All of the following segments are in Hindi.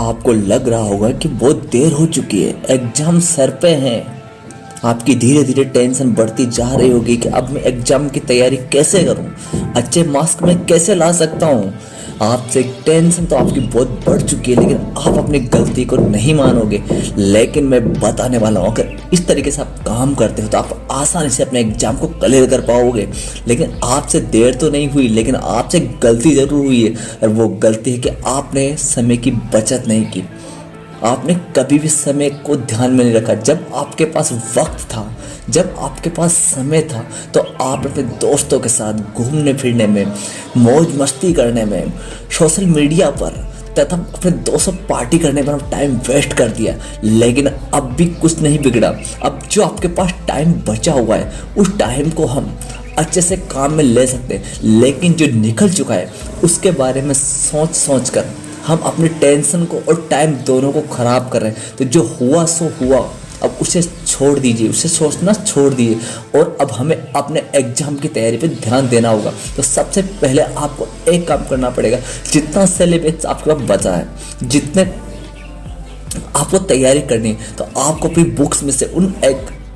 आपको लग रहा होगा कि बहुत देर हो चुकी है, एग्जाम सर पे हैं। आपकी धीरे धीरे टेंशन बढ़ती जा रही होगी कि अब मैं एग्जाम की तैयारी कैसे करूं, अच्छे मार्क्स में कैसे ला सकता हूं। आपसे टेंशन तो आपकी बहुत बढ़ चुकी है, लेकिन आप अपनी गलती को नहीं मानोगे। लेकिन मैं बताने वाला हूं, अगर इस तरीके से आप काम करते हो तो आप आसानी से अपने एग्जाम को क्लियर कर पाओगे। लेकिन आपसे देर तो नहीं हुई, लेकिन आपसे गलती जरूर हुई है, और वो गलती है कि आपने समय की बचत नहीं की। आपने कभी भी समय को ध्यान में नहीं रखा। जब आपके पास वक्त था, जब आपके पास समय था, तो आप अपने दोस्तों के साथ घूमने फिरने में, मौज मस्ती करने में, सोशल मीडिया पर तथा अपने दोस्तों पार्टी करने पर टाइम वेस्ट कर दिया। लेकिन अब भी कुछ नहीं बिगड़ा। अब जो आपके पास टाइम बचा हुआ है, उस टाइम को हम अच्छे से काम में ले सकते हैं। लेकिन जो निकल चुका है, उसके बारे में सोच सोच कर हम अपने टेंशन को और टाइम दोनों को ख़राब कर रहे हैं। तो जो हुआ सो हुआ, अब उसे छोड़ दीजिए, उसे सोचना छोड़ दीजिए, और अब हमें अपने एग्जाम की तैयारी पे ध्यान देना होगा। तो सबसे पहले आपको एक काम करना पड़ेगा। जितना सिलेबस आपके पास बचा है, जितने आपको तैयारी करनी है, तो आपको अपनी बुक्स में से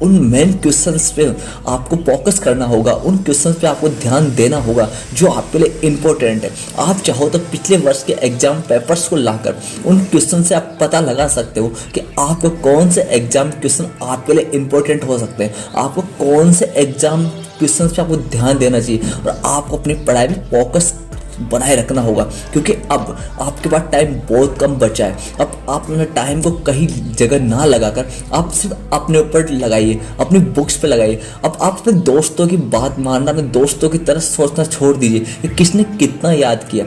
उन मेन क्वेश्चंस पे आपको फोकस करना होगा। उन क्वेश्चंस पे आपको ध्यान देना होगा जो आपके लिए इम्पोर्टेंट है। आप चाहो तो पिछले वर्ष के एग्जाम पेपर्स को लाकर उन क्वेश्चन से आप पता लगा सकते हो कि आपको कौन से एग्जाम क्वेश्चन आपके लिए इम्पोर्टेंट हो सकते हैं, आपको कौन से एग्जाम क्वेश्चन पे आपको ध्यान देना चाहिए, और आपको अपनी पढ़ाई में फोकस बनाए रखना होगा। क्योंकि अब आपके पास टाइम बहुत कम बचा है। अब आप अपने टाइम को कहीं जगह ना लगाकर आप सिर्फ अपने ऊपर लगाइए, अपनी बुक्स पे लगाइए। अब आप अपने दोस्तों की बात मानना, अपने दोस्तों की तरह सोचना छोड़ दीजिए कि किसने कितना याद किया,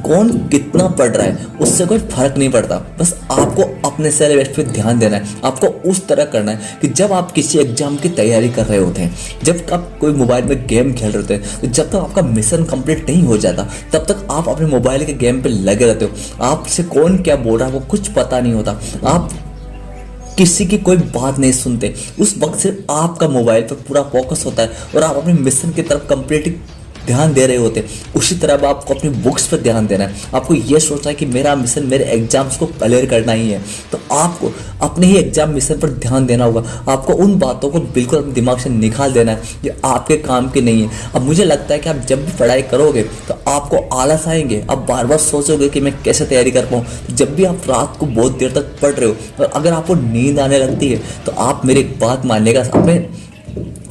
कौन कितना पढ़ रहा है, उससे कोई फर्क नहीं पड़ता। बस आपको अपने सिलेबस पे ध्यान देना है। आपको उस तरह करना है कि जब आप किसी एग्जाम की तैयारी कर रहे होते हैं, जब आप कोई मोबाइल में गेम खेल रहे होते हैं, तो जब तक आपका मिशन कंप्लीट नहीं हो जाता, तब तक आप अपने मोबाइल के गेम पे लगे रहते हो। आपसे कौन क्या बोल रहा है वो कुछ पता नहीं होता। आप किसी की कोई बात नहीं सुनते। उस वक्त सिर्फ आपका मोबाइल पर पूरा फोकस होता है, और आप अपने मिशन की तरफ कंप्लीट ध्यान दे रहे होते हैं। उसी तरह अब आपको अपनी बुक्स पर ध्यान देना है। आपको ये सोचना है कि मेरा मिशन मेरे एग्जाम्स को क्लियर करना ही है। तो आपको अपने ही एग्जाम मिशन पर ध्यान देना होगा। आपको उन बातों को बिल्कुल अपने दिमाग से निकाल देना है जो आपके काम की नहीं है। अब मुझे लगता है कि आप जब भी पढ़ाई करोगे तो आपको आलस आएंगे। आप बार बार सोचोगे कि मैं कैसे तैयारी कर पाऊँ। जब भी आप रात को बहुत देर तक पढ़ रहे हो और अगर आपको नींद आने लगती है, तो आप मेरी एक बात मानिएगा, अपने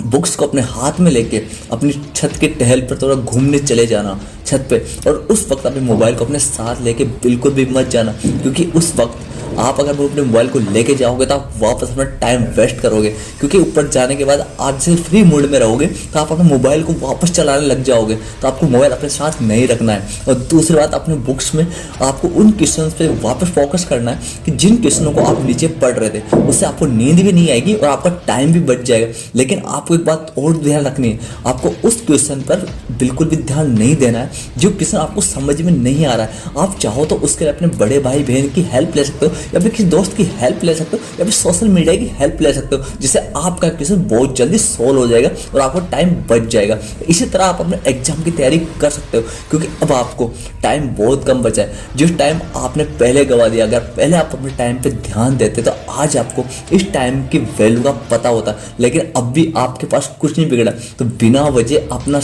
बुक्स को अपने हाथ में लेके अपनी छत के टहल पर थोड़ा घूमने चले जाना छत पे, और उस वक्त अपने मोबाइल को अपने साथ लेके बिल्कुल भी मत जाना। क्योंकि उस वक्त आप अगर वो अपने मोबाइल को लेके जाओगे तो आप वापस अपना टाइम वेस्ट करोगे। क्योंकि ऊपर जाने के बाद आप जैसे फ्री मूड में रहोगे तो आप अपने मोबाइल को वापस चलाने लग जाओगे। तो आपको मोबाइल अपने साथ नहीं रखना है। और दूसरी बात, अपने बुक्स में आपको उन क्वेश्चन पे वापस फोकस करना है कि जिन क्वेश्चनों को आप नीचे पढ़ रहे थे, उससे आपको नींद भी नहीं आएगी और आपका टाइम भी बच जाएगा। लेकिन आपको एक बात और ध्यान रखनी है, आपको उस क्वेश्चन पर बिल्कुल भी ध्यान नहीं देना है जो क्वेश्चन आपको समझ में नहीं आ रहा है। आप चाहो तो उसके लिए अपने बड़े भाई बहन की हेल्प ले सकते हो, या फिर किसी दोस्त की हेल्प ले सकते हो, या फिर सोशल मीडिया की हेल्प ले सकते हो, जिससे आपका क्वेश्चन बहुत जल्दी सोल्व हो जाएगा और आपको टाइम बच जाएगा। इसी तरह आप अपने एग्जाम की तैयारी कर सकते हो। क्योंकि अब आपको टाइम बहुत कम बचा है। जो टाइम आपने पहले गवा दिया, अगर पहले आप अपने टाइम पे ध्यान देते तो आज आपको इस टाइम की वैल्यू का पता होता। लेकिन अब भी आपके पास कुछ नहीं बिगड़ा। तो बिना वजह अपना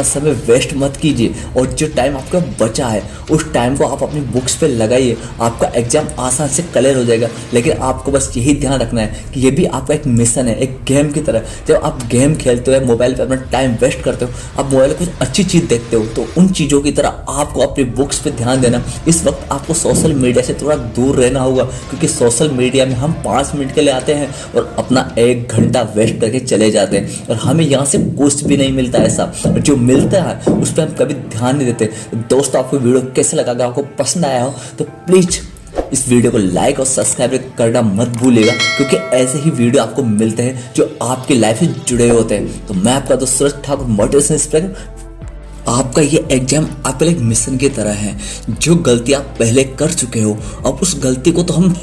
समय वेस्ट मत कीजिए, और जो टाइम आपका बचा है उस टाइम को आप अपनी बुक्स पे लगाइए। आपका एग्जाम आसान से क्लियर हो जाएगा। लेकिन आपको बस यही ध्यान रखना है कि ये भी आपका एक मिशन है, एक गेम की तरह। जब आप गेम खेलते हो, मोबाइल पे अपना टाइम वेस्ट करते हो, आप मोबाइल में कुछ अच्छी चीज़ देखते हो, तो उन चीज़ों की तरह आपको अपनी बुक्स पे ध्यान देना। इस वक्त आपको सोशल मीडिया से थोड़ा दूर रहना होगा, क्योंकि सोशल मीडिया में हम 5 मिनट के लिए आते हैं और अपना 1 घंटा वेस्ट करके चले जाते हैं, और हमें यहाँ से कुछ भी नहीं मिलता ऐसा। और जो मिलता है उस पर हम कभी ध्यान नहीं देते। दोस्तों, आपको वीडियो कैसे लगा? अगर आपको पसंद आया हो तो प्लीज़ इस वीडियो को लाइक और सब्सक्राइब करना मत भूलिएगा, क्योंकि ऐसे ही वीडियो आपको मिलते हैं जो आपकी लाइफ से जुड़े होते हैं। तो मैं आपका दोस्त सूरज ठाकुर, मोटिवेशन स्पीकर। आपका ये एग्जाम आपके लिए एक मिशन की तरह है। जो गलती आप पहले कर चुके हो, अब उस गलती को तो हम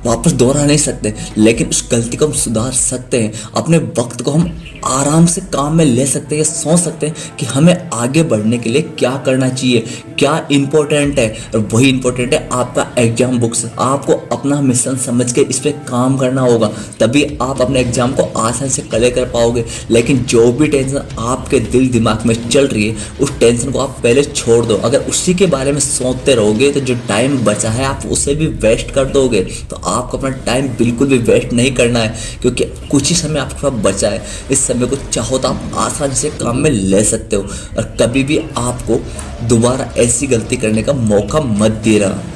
वापस दोहरा नहीं सकते, लेकिन उस गलती को हम सुधार सकते हैं। अपने वक्त को हम आराम से काम में ले सकते हैं, सोच सकते हैं कि हमें आगे बढ़ने के लिए क्या करना चाहिए, क्या इंपॉर्टेंट है। और वही इंपॉर्टेंट है आपका एग्जाम बुक्स। आपको अपना मिशन समझ के इस पर काम करना होगा, तभी आप अपने एग्जाम को आसानी से क्लियर कर पाओगे। लेकिन जो भी टेंशन आपके दिल दिमाग में चल रही है, उस टेंशन को आप पहले छोड़ दो। अगर उसी के बारे में सोचते रहोगे तो जो टाइम बचा है आप उसे भी वेस्ट कर दोगे। तो आपको अपना टाइम बिल्कुल भी वेस्ट नहीं करना है, क्योंकि कुछ ही समय आपके पास बचा है। इस समय को चाहो तो आप आसानी से काम में ले सकते हो, और कभी भी आपको दोबारा ऐसी गलती करने का मौका मत दे रहा।